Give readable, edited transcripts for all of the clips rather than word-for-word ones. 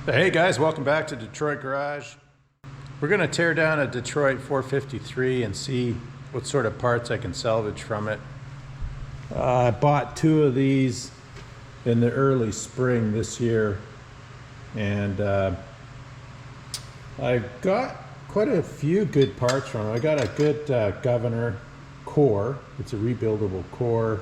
Hey guys, welcome back to Detroit Garage. We're going to tear down a Detroit 453 and see what sort of parts I can salvage from it. I bought two of these in the early spring this year, and I got quite a few good parts from it. I got a good governor core. It's a rebuildable core.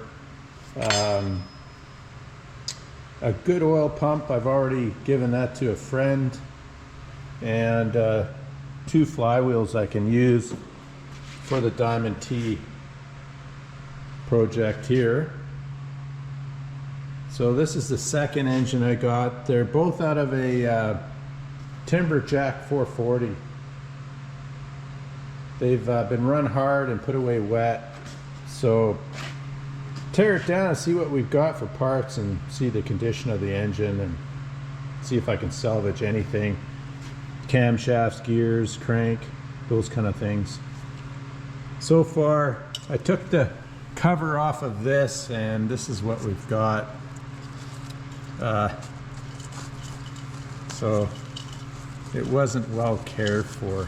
A good oil pump, I've already given that to a friend, and two flywheels I can use for the Diamond T project here. So this is the second engine I got. They're both out of a Timberjack 440. They've been run hard and put away wet, so tear it down and see what we've got for parts and see the condition of the engine and see if I can salvage anything. Camshafts, gears, crank, those kind of things. So far, I took the cover off of this and this is what we've got. So it wasn't well cared for.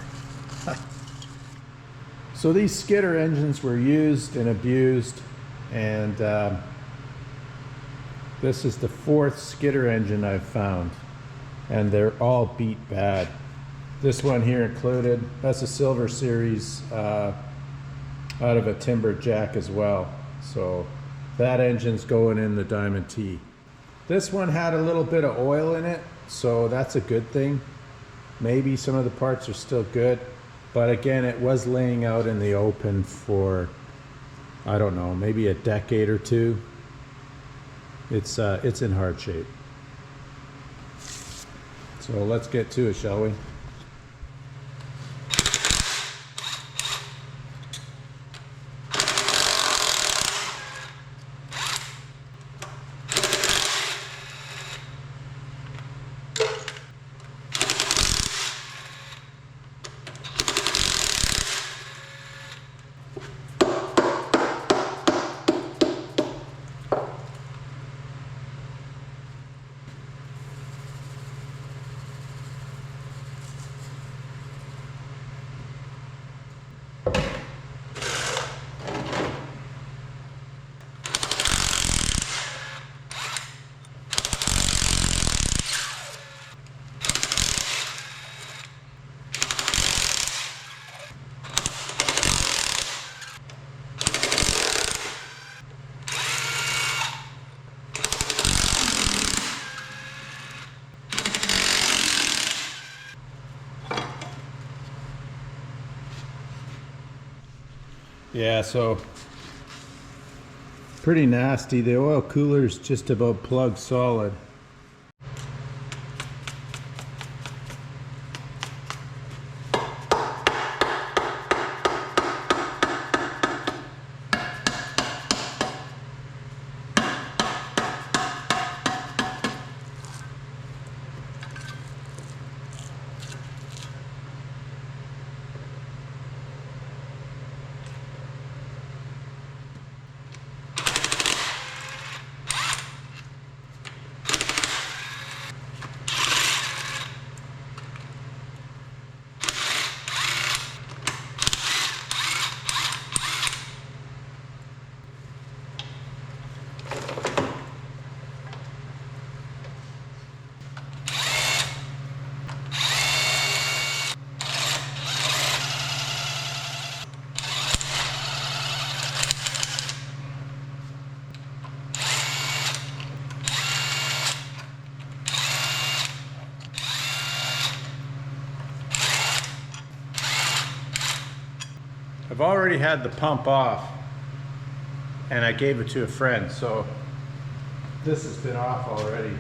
So these skidder engines were used and abused, and this is the fourth skidder engine I've found, and they're all beat bad. This one here included. That's a Silver Series out of a Timberjack as well. So that engine's going in the Diamond T. This one had a little bit of oil in it, so that's a good thing. Maybe some of the parts are still good, but again, it was laying out in the open for, I don't know, maybe a decade or two. It's in hard shape. So let's get to it, shall we? Yeah, so pretty nasty. The oil cooler's just about plugged solid. I've already had the pump off and I gave it to a friend, so this has been off already.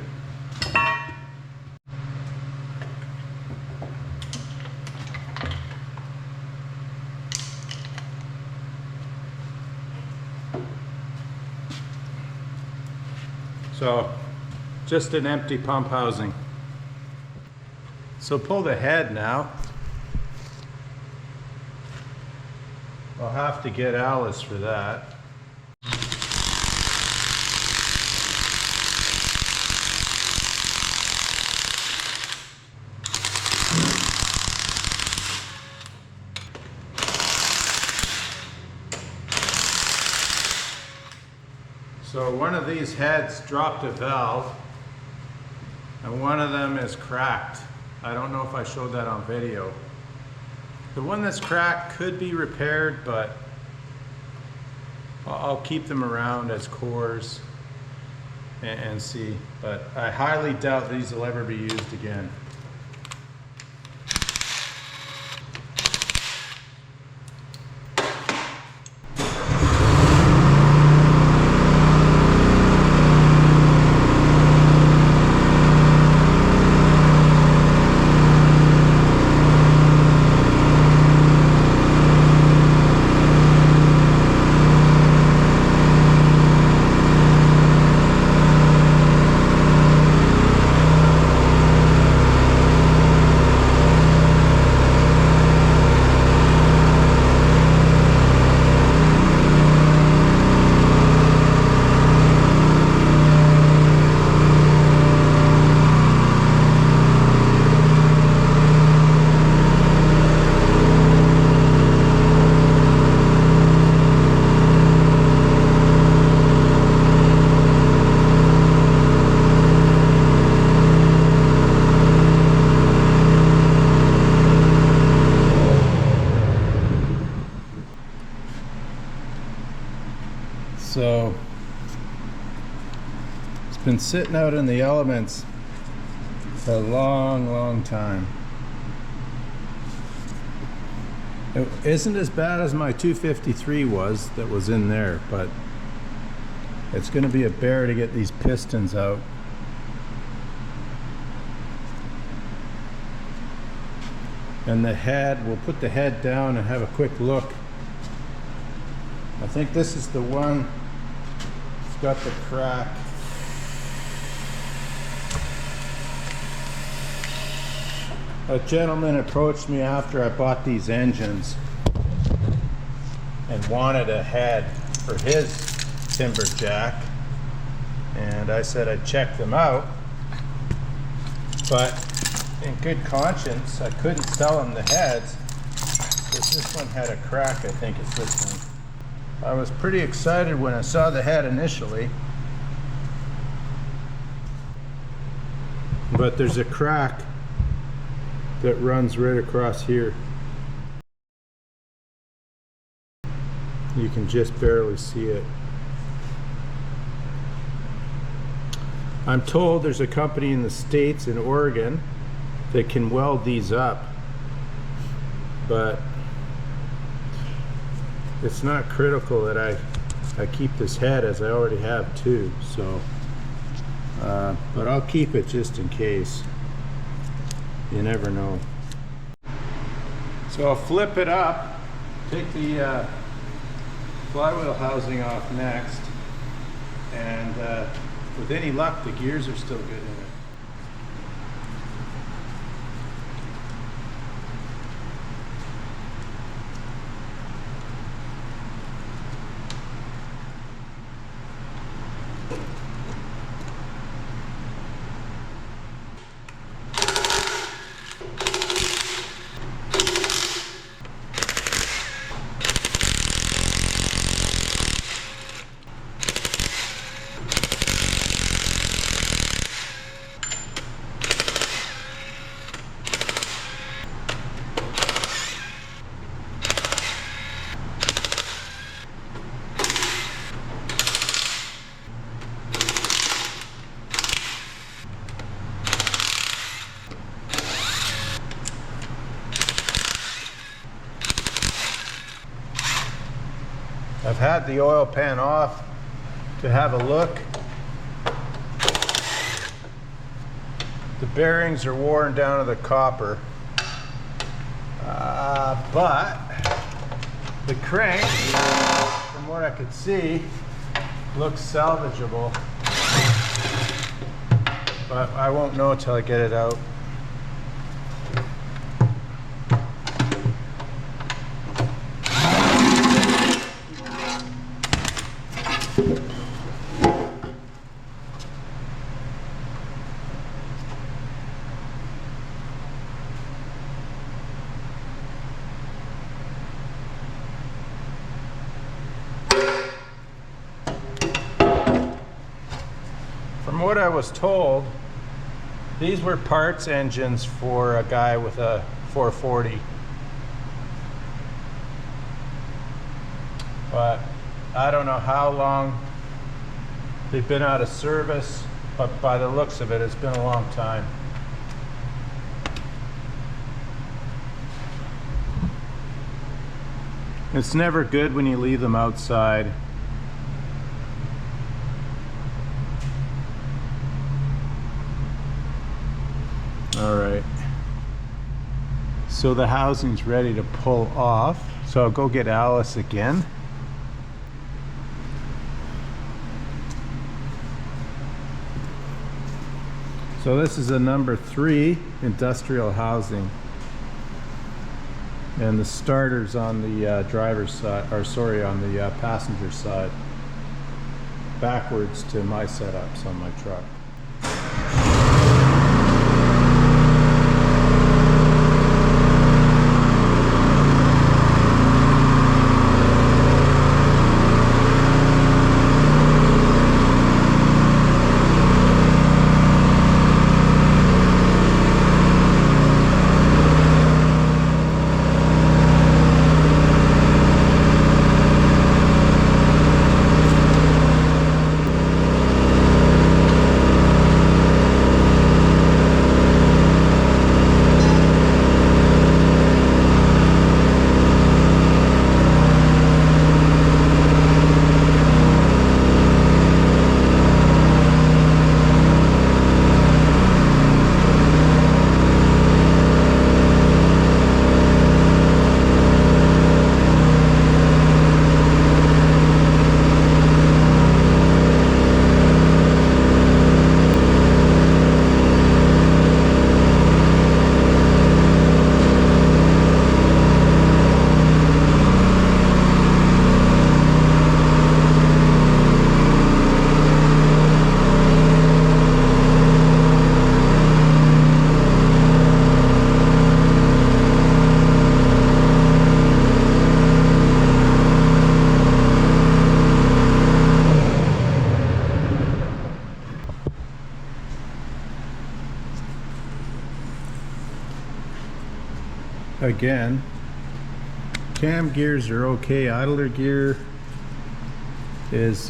So just an empty pump housing. So pull the head now. I'll have to get Alice for that. So one of these heads dropped a valve and one of them is cracked. I don't know if I showed that on video. The one that's cracked could be repaired, but I'll keep them around as cores and see. But I highly doubt these will ever be used again. So it's been sitting out in the elements for a long time. It isn't as bad as my 253 was that was in there, but it's going to be a bear to get these pistons out. And the head, we'll put the head down and have a quick look. I think this is the one that's got the crack. A gentleman approached me after I bought these engines and wanted a head for his timberjack, and I said I'd check them out, but in good conscience I couldn't sell him the heads because this one had a crack. I think it's this one. I was pretty excited when I saw the head initially, but there's a crack that runs right across here. You can just barely see it. I'm told there's a company in the States, in Oregon, that can weld these up, but it's not critical that I keep this head, as I already have two. So but I'll keep it just in case. You never know. So I'll flip it up, take the flywheel housing off next, and with any luck the gears are still good in it. I've had the oil pan off to have a look. The bearings are worn down to the copper, but the crank, from what I could see, looks salvageable, but I won't know until I get it out. what I was told, these were parts engines for a guy with a 440. But I don't know how long they've been out of service, but by the looks of it, it's been a long time. It's never good when you leave them outside. All right. So the housing's ready to pull off. So I'll go get Alice again. So this is a number 3 industrial housing. And the starter's on the driver's side, or sorry, on the passenger side. Backwards to my setups on my truck. Again, cam gears are okay. Idler gear is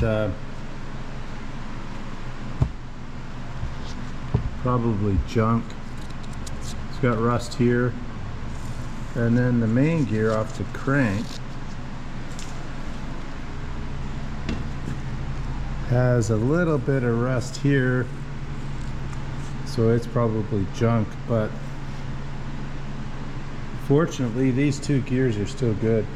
probably junk. It's got rust here, and then the main gear off the crank has a little bit of rust here, so it's probably junk, but fortunately, these 2 gears are still good.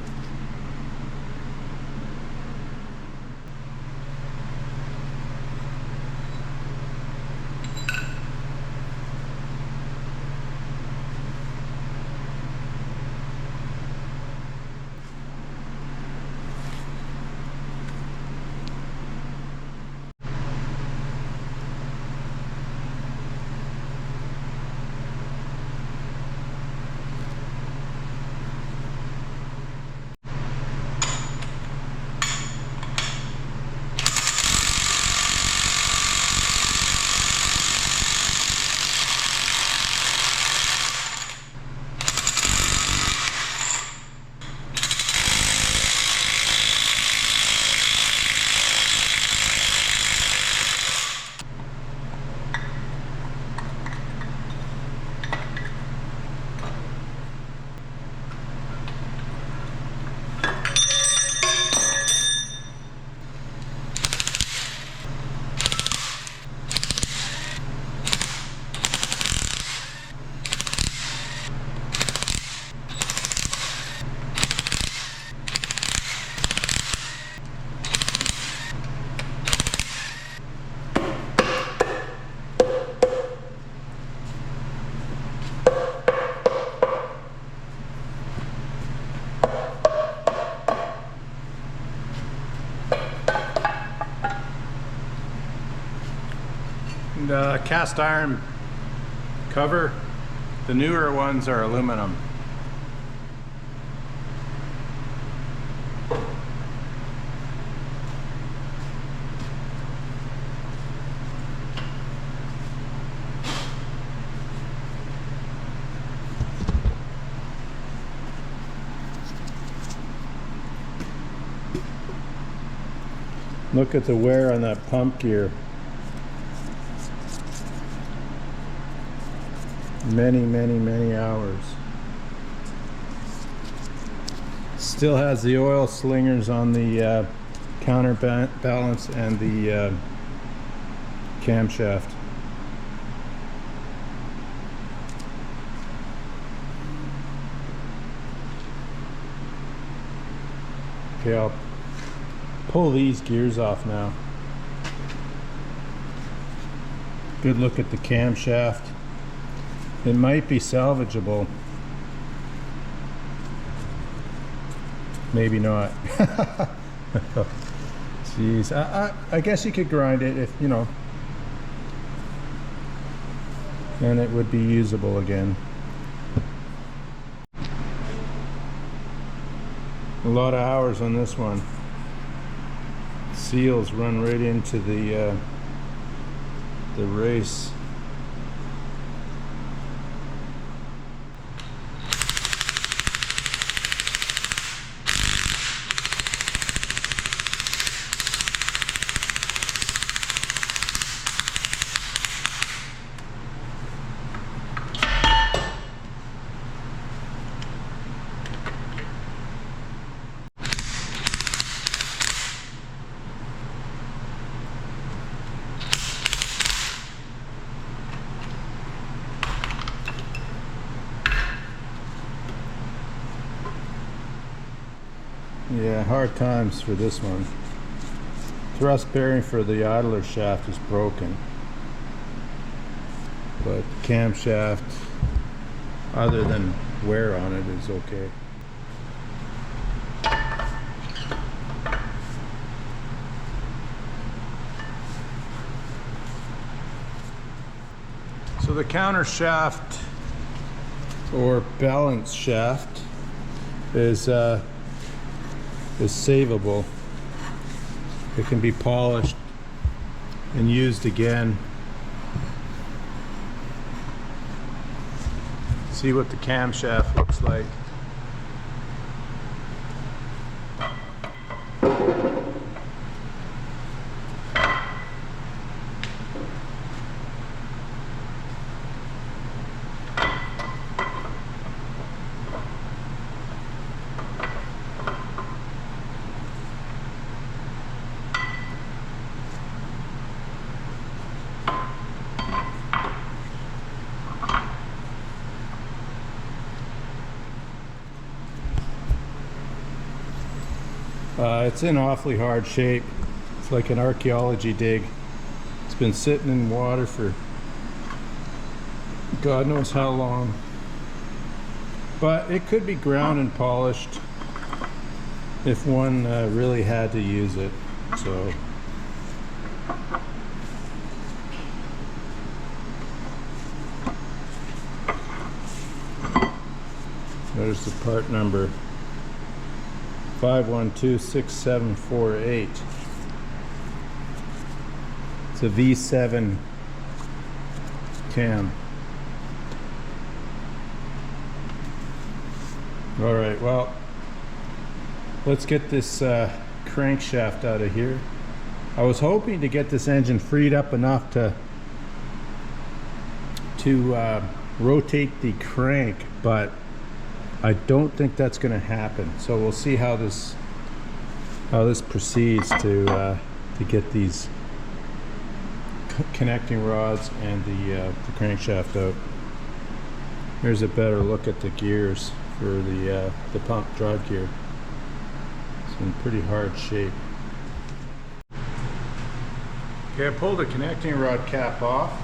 And cast iron cover. The newer ones are aluminum. Look at the wear on that pump gear. Many hours. Still has the oil slingers on the counterbalance and the camshaft. Okay, I'll pull these gears off now. Good look at the camshaft. It might be salvageable. Maybe not. Jeez, I guess you could grind it if, you know, and it would be usable again. A lot of hours on this one. Seals run right into the race. Yeah, hard times for this one. Thrust bearing for the idler shaft is broken, but the camshaft, other than wear on it, is okay. So the counter shaft or balance shaft is savable. It can be polished and used again. See what the camshaft looks like. It's in awfully hard shape. It's like an archaeology dig. It's been sitting in water for God knows how long. But it could be ground and polished if one really had to use it. So there's the part number. 5126748. It's a V7 cam. All right, well, let's get this crankshaft out of here. I was hoping to get this engine freed up enough to rotate the crank, but I don't think that's going to happen. So we'll see how this proceeds to get these connecting rods and the crankshaft out. Here's a better look at the gears for the pump drive gear. It's in pretty hard shape. Okay, I pulled the connecting rod cap off.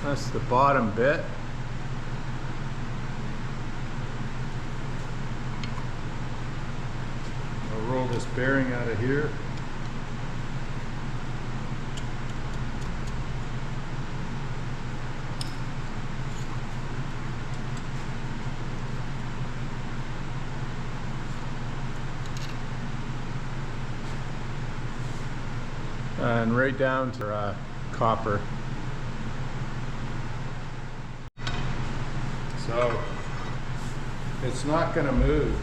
That's the bottom bit. Roll this bearing out of here. And right down to copper. So it's not going to move.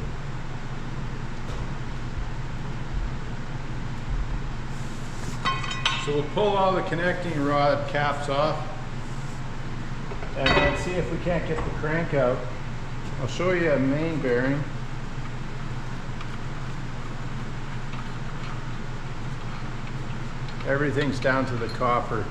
So we'll pull all the connecting rod caps off and then see if we can't get the crank out. I'll show you a main bearing. Everything's down to the copper.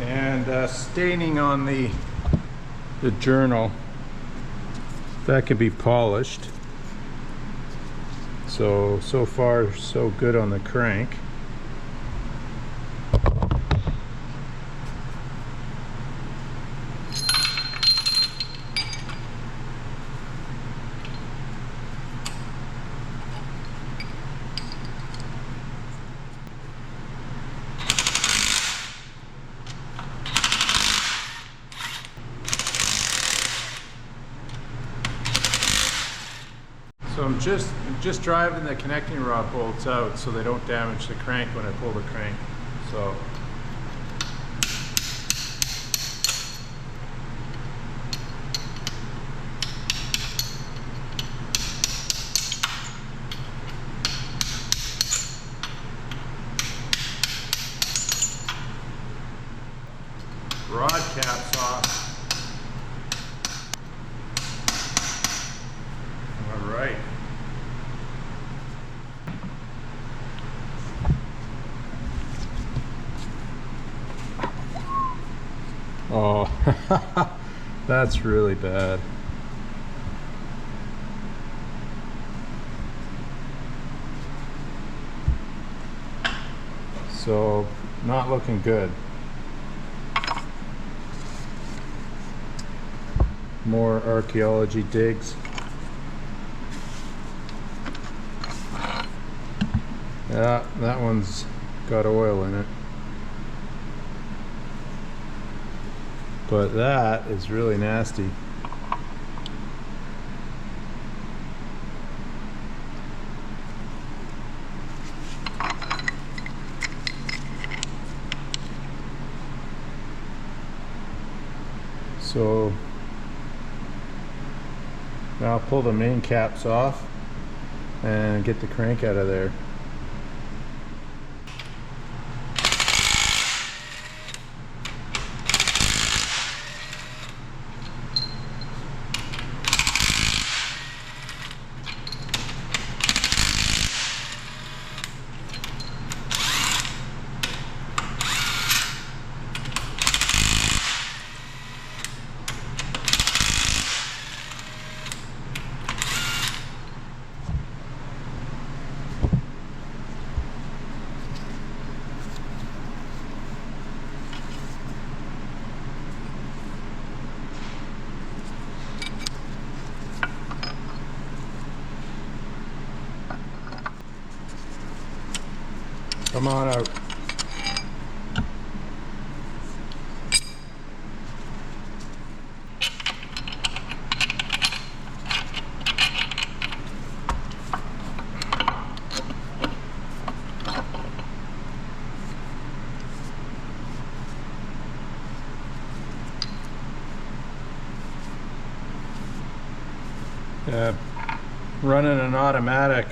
And staining on the journal, that could be polished. So far so good on the crank. So I'm just driving the connecting rod bolts out so they don't damage the crank when I pull the crank. So rod caps off. All right. Oh, that's really bad. So, not looking good. More archaeology digs. Yeah, that one's got oil in it. But that is really nasty. So now I'll pull the main caps off and get the crank out of there. Come on out. Running an automatic,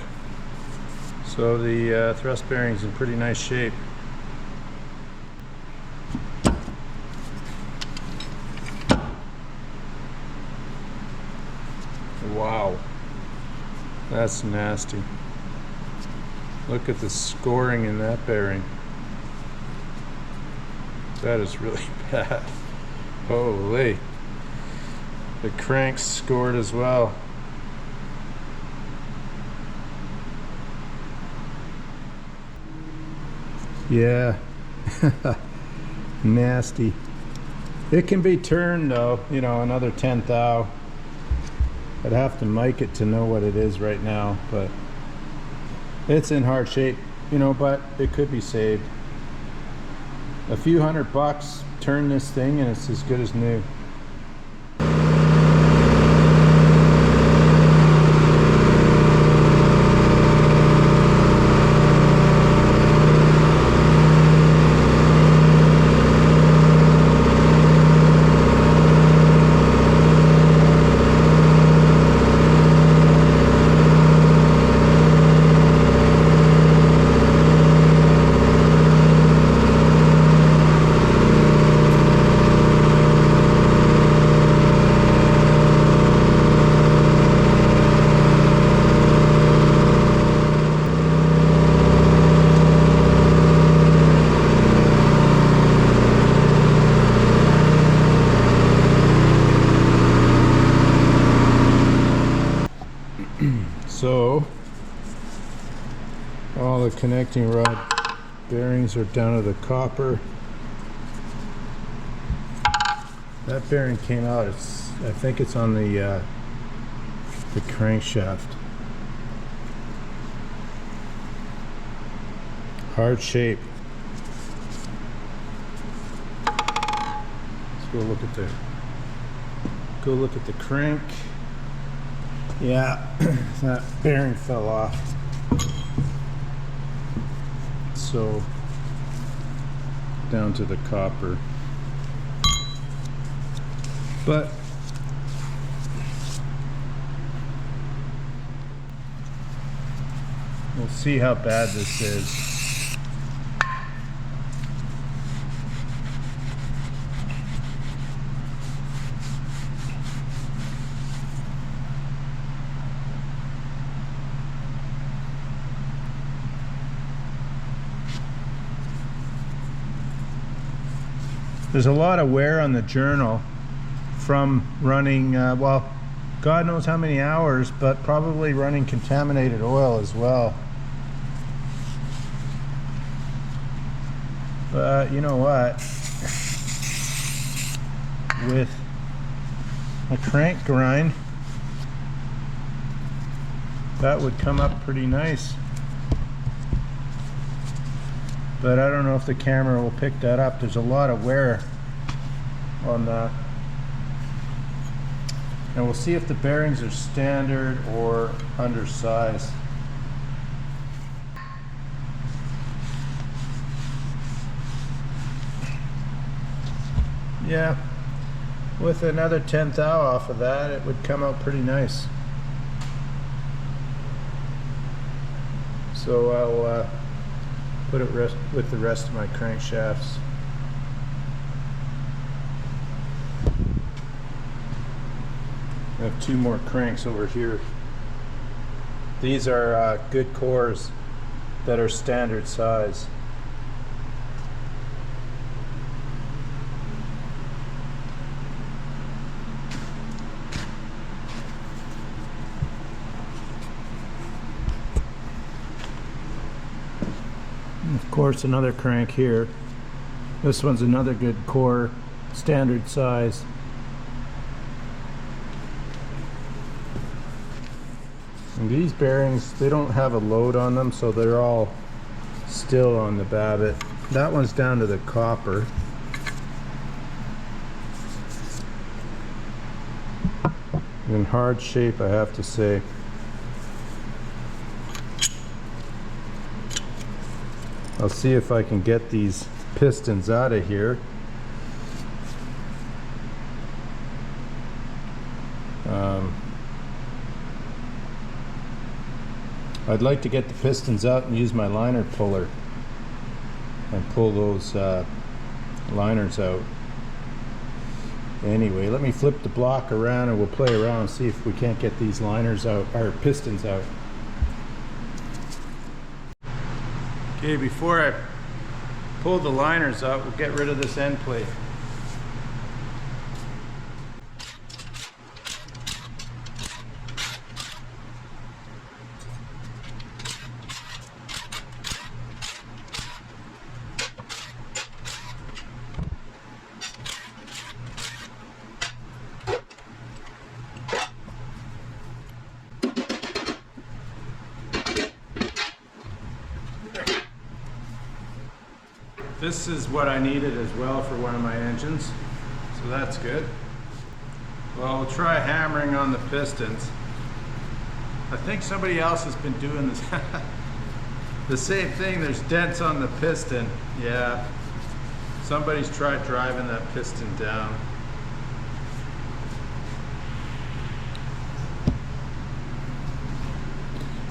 so the thrust bearing's in pretty nice shape. Wow, that's nasty. Look at the scoring in that bearing. That is really bad. Holy. The crank's scored as well. Yeah, nasty. It can be turned though, you know, another 10 thou. I'd have to mic it to know what it is right now, but it's in hard shape, you know, but it could be saved. A few $100, turn this thing and it's as good as new. So all the connecting rod bearings are down to the copper. That bearing came out. I think it's on the crankshaft. Hard shape. Let's go look at the crank. Yeah, that bearing fell off. So down to the copper. But we'll see how bad this is. There's a lot of wear on the journal from running, well, God knows how many hours, but probably running contaminated oil as well. But you know what? With a crank grind, that would come up pretty nice. But I don't know if the camera will pick that up. There's a lot of wear on that. And we'll see if the bearings are standard or undersized. Yeah, with another 10th thou off of that, it would come out pretty nice. So I'll put it with the rest of my crankshafts. I have 2 more cranks over here. These are good cores that are standard size. And of course, another crank here. This one's another good core, standard size. And these bearings, they don't have a load on them, so they're all still on the Babbitt. That one's down to the copper. In hard shape, I have to say. I'll see if I can get these pistons out of here. I'd like to get the pistons out and use my liner puller and pull those liners out. Anyway, let me flip the block around and we'll play around and see if we can't get these liners out, or pistons out. Okay, before I pull the liners out, we'll get rid of this end plate. This is what I needed as well for one of my engines, so that's good. Well, we'll try hammering on the pistons. I think somebody else has been doing this. The same thing, there's dents on the piston. Yeah, somebody's tried driving that piston down.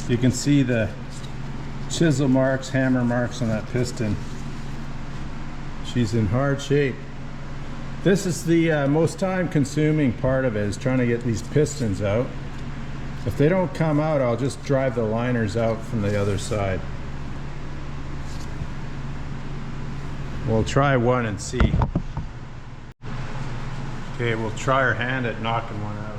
You can see the chisel marks, hammer marks on that piston. She's in hard shape. This is the most time consuming part of it, is trying to get these pistons out. If they don't come out, I'll just drive the liners out from the other side. We'll try one and see. Okay, we'll try our hand at knocking one out.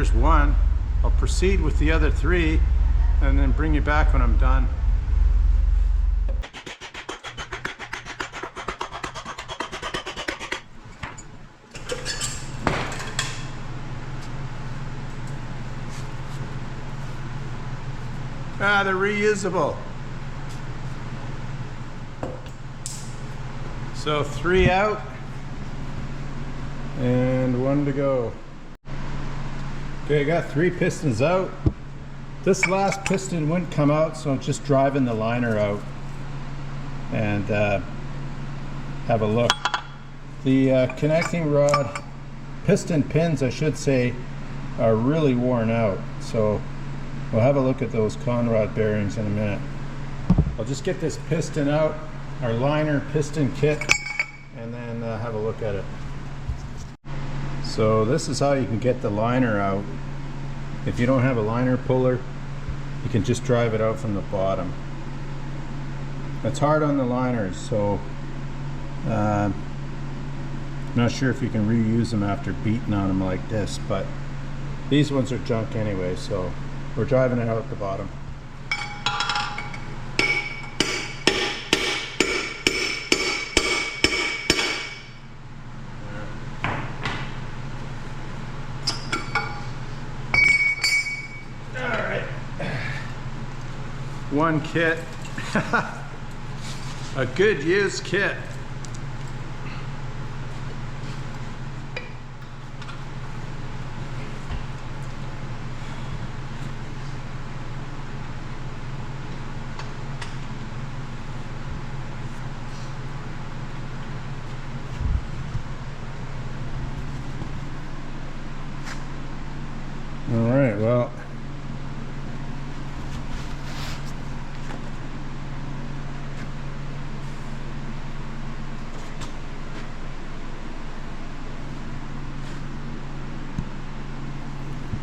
there's one. I'll proceed with the other 3 and then bring you back when I'm done. Ah, they're reusable. So 3 out and 1 to go. Okay, I got 3 pistons out. This last piston wouldn't come out, so I'm just driving the liner out and have a look. The connecting rod, piston pins I should say, are really worn out, so we'll have a look at those con rod bearings in a minute. I'll just get this piston out, our liner piston kit, and then have a look at it. So this is how you can get the liner out. If you don't have a liner puller, you can just drive it out from the bottom. It's hard on the liners, so I'm not sure if you can reuse them after beating on them like this, but these ones are junk anyway, so we're driving it out at the bottom. One kit, a good used kit. All right, well,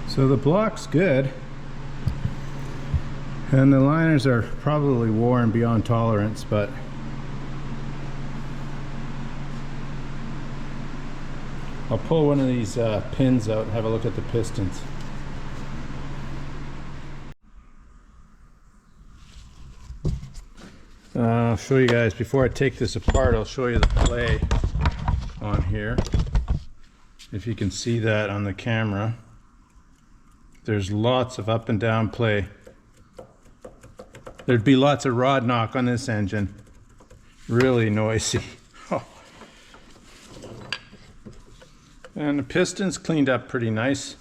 so the block's good, and the liners are probably worn beyond tolerance, but I'll pull one of these pins out and have a look at the pistons. I'll show you guys, before I take this apart, I'll show you the play on here. If you can see that on the camera. There's lots of up and down play. There'd be lots of rod knock on this engine. Really noisy. Oh. And the piston's cleaned up pretty nice.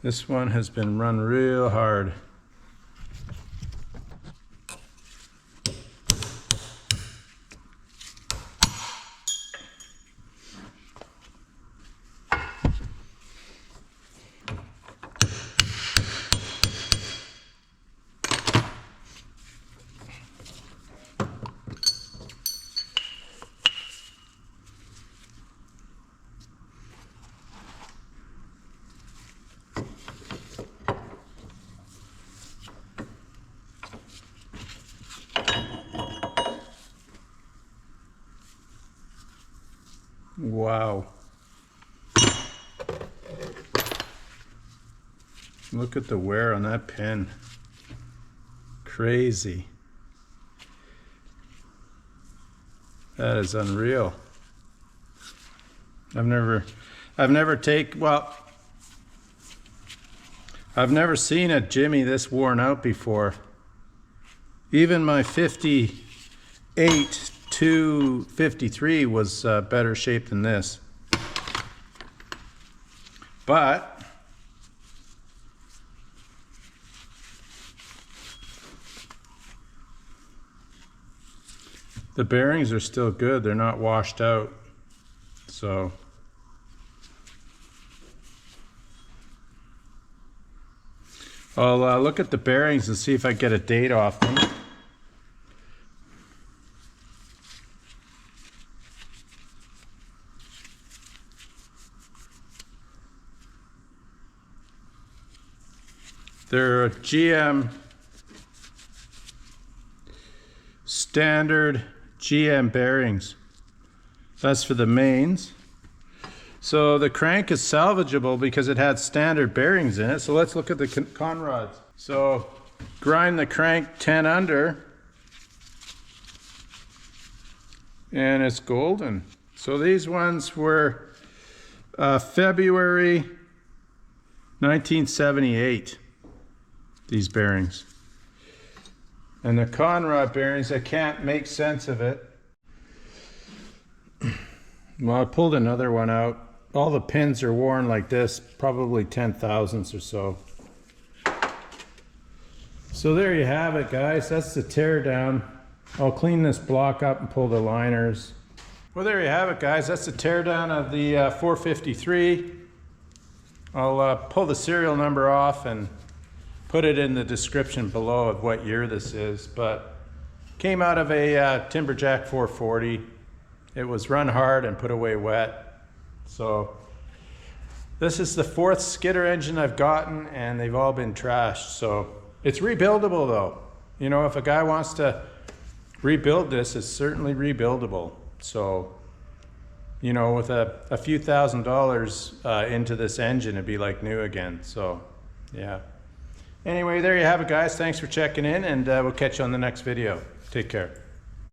This one has been run real hard. Wow. Look at the wear on that pin. Crazy. That is unreal. I've never seen a Jimmy this worn out before. Even my 58 to 53 was better shape than this. But the bearings are still good. They're not washed out. So I'll look at the bearings and see if I get a date off them. They're GM, standard GM bearings. That's for the mains. So the crank is salvageable because it had standard bearings in it. So let's look at the con rods. So grind the crank 10 under and it's golden. So these ones were February 1978, these bearings. And the con rod bearings, I can't make sense of it. Well, I pulled another one out. All the pins are worn like this, probably 10 thousandths or so. So there you have it, guys. That's the tear down. I'll clean this block up and pull the liners. Well, there you have it, guys. That's the tear down of the 453. I'll pull the serial number off and put it in the description below of what year this is, but came out of a Timberjack 440. It was run hard and put away wet. So this is the 4th skidder engine I've gotten, and they've all been trashed. So it's rebuildable though. You know, if a guy wants to rebuild this, it's certainly rebuildable. So, you know, with a few $1,000s into this engine, it'd be like new again. So yeah. Anyway, there you have it, guys. Thanks for checking in, and we'll catch you on the next video. Take care.